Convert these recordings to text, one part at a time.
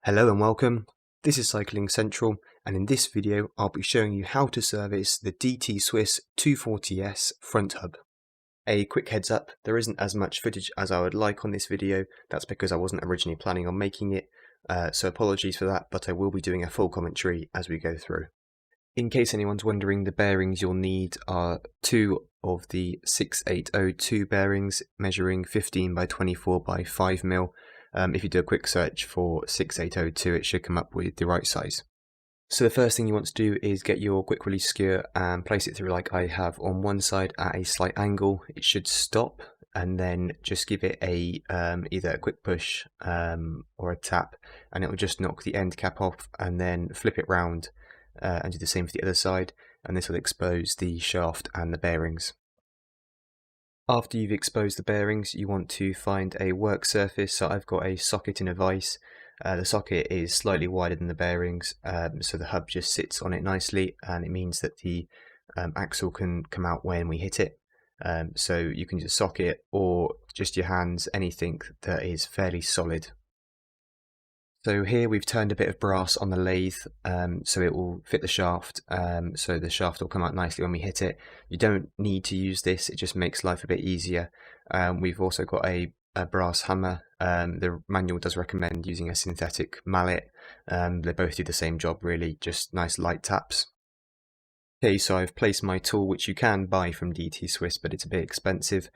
Hello and welcome. This is Cycling Central, and in this video I'll be showing you how to service the DT Swiss 240S front hub. A quick heads up, there isn't as much footage as I would like on this video. That's because I wasn't originally planning on making it, so apologies for that, but I will be doing a full commentary as we go through. In case anyone's wondering, the bearings you'll need are two of the 6802 bearings measuring 15 by 24 by 5 mil. If you do a quick search for 6802, it should come up with the right size. So the first thing you want to do is get your quick release skewer and place it through like I have on one side at a slight angle. It should stop, and then just give it a either a quick push or a tap, and it will just knock the end cap off, and then flip it round and do the same for the other side, and this will expose the shaft and the bearings. After you've exposed the bearings, you want to find a work surface. So I've got a socket in a vise. The socket is slightly wider than the bearings, so the hub just sits on it nicely, and it means that the axle can come out when we hit it. So you can just socket or just your hands, anything that is fairly solid. So here we've turned a bit of brass on the lathe, so it will fit the shaft, so the shaft will come out nicely when we hit it. You don't need to use this, it just makes life a bit easier. We've also got a brass hammer. The manual does recommend using a synthetic mallet. They both do the same job really, just nice light taps. Okay, so I've placed my tool, which you can buy from DT Swiss, but it's a bit expensive,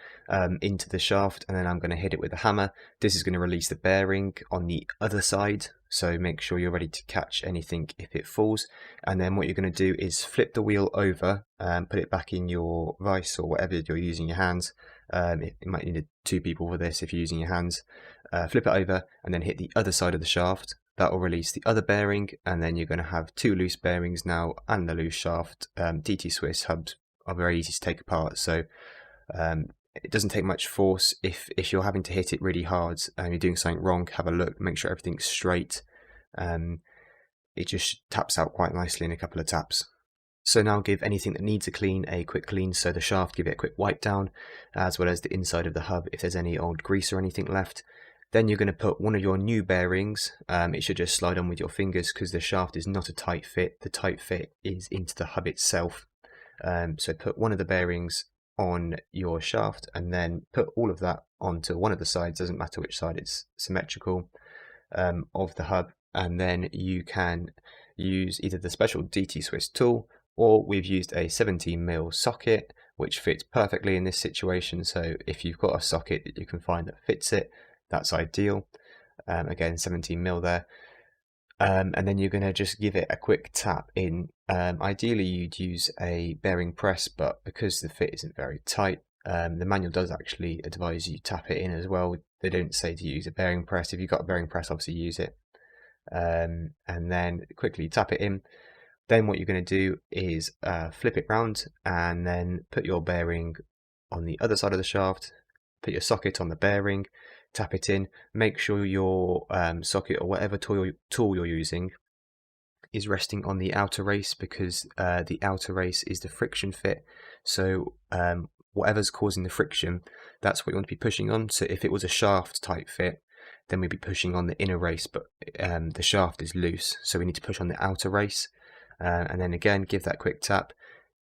into the shaft, and then I'm going to hit it with a hammer. This is going to release the bearing on the other side, so make sure you're ready to catch anything if it falls. And then what you're going to do is flip the wheel over and put it back in your vise or whatever you're using your hands. You might need two people for this if you're using your hands. Flip it over and then hit the other side of the shaft. That will release the other bearing, and then you're going to have two loose bearings now and the loose shaft. DT Swiss hubs are very easy to take apart, so it doesn't take much force. If you're having to hit it really hard and you're doing something wrong, have a look, make sure everything's straight. It just taps out quite nicely in a couple of taps. So now give anything that needs a clean a quick clean. So the shaft, give it a quick wipe down, as well as the inside of the hub if there's any old grease or anything left. Then you're going to put one of your new bearings. It should just slide on with your fingers because the shaft is not a tight fit. The tight fit is into the hub itself. So put one of the bearings on your shaft and then put all of that onto one of the sides, doesn't matter which side, it's symmetrical, of the hub. And then you can use either the special DT Swiss tool, or we've used a 17mm socket which fits perfectly in this situation. So if you've got a socket that you can find that fits it, that's ideal. Again, 17mm there. And then you're going to just give it a quick tap in. Ideally you'd use a bearing press, but because the fit isn't very tight, the manual does actually advise you tap it in as well. They don't say to use a bearing press. If you've got a bearing press, obviously use it. And then quickly tap it in. Then what you're going to do is flip it round and then put your bearing on the other side of the shaft, put your socket on the bearing, tap it in. Make sure your socket or whatever tool you're using is resting on the outer race, because the outer race is the friction fit. So whatever's causing the friction, that's what you want to be pushing on. So if it was a shaft type fit, then we'd be pushing on the inner race, but the shaft is loose, so we need to push on the outer race. And then again, give that quick tap.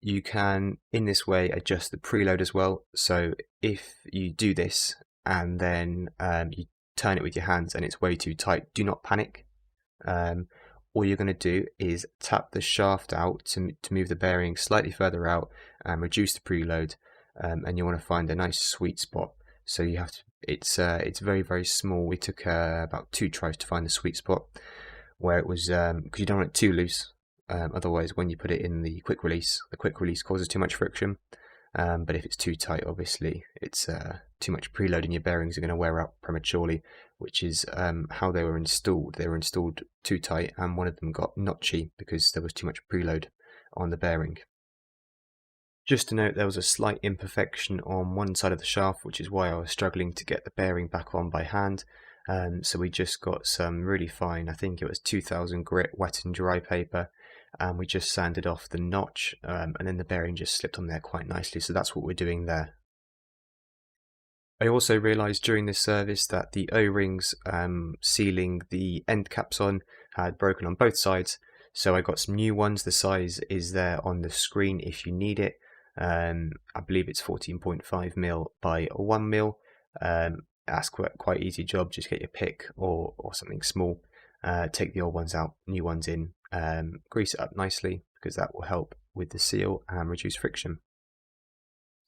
You can, in this way, adjust the preload as well. So if you do this and then you turn it with your hands and it's way too tight, do not panic. All you're going to do is tap the shaft out to move the bearing slightly further out and reduce the preload, and you want to find a nice sweet spot. So you have to, it's very, very small. We took about 2 tries to find the sweet spot where it was, because you don't want it too loose. Otherwise, when you put it in the quick release causes too much friction. But if it's too tight, obviously it's too much preload and your bearings are going to wear out prematurely, which is how they were installed. They were installed too tight, and one of them got notchy because there was too much preload on the bearing. Just to note, there was a slight imperfection on one side of the shaft, which is why I was struggling to get the bearing back on by hand. So we just got some really fine, I think it was 2000 grit wet and dry paper, and we just sanded off the notch, and then the bearing just slipped on there quite nicely. So that's what we're doing there. I also realised during this service that the O-rings sealing the end caps on had broken on both sides, so I got some new ones. The size is there on the screen if you need it. I believe it's 14.5mm by 1mm. That's quite easy job. Just get your pick or something small. Take the old ones out, new ones in, grease it up nicely because that will help with the seal and reduce friction.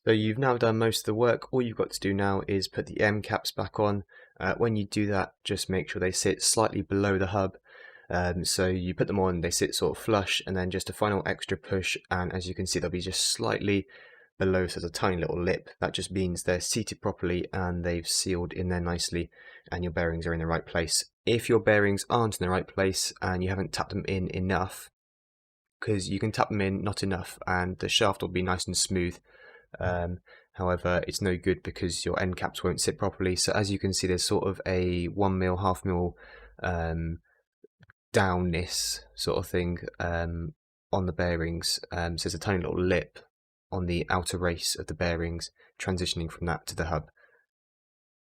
So you've now done most of the work. All you've got to do now is put the M caps back on. When you do that, just make sure they sit slightly below the hub. So you put them on, they sit sort of flush, and then just a final extra push, and as you can see, they'll be just slightly below, so there's a tiny little lip. That just means they're seated properly and they've sealed in there nicely, and your bearings are in the right place. If your bearings aren't in the right place and you haven't tapped them in enough, because you can tap them in not enough and the shaft will be nice and smooth. However, it's no good because your end caps won't sit properly. So as you can see, there's sort of a 1mm, half mil downness sort of thing on the bearings. So there's a tiny little lip on the outer race of the bearings, transitioning from that to the hub.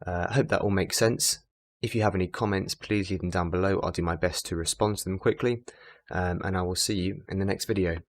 I hope that all makes sense. If you have any comments, please leave them down below. I'll do my best to respond to them quickly, and I will see you in the next video.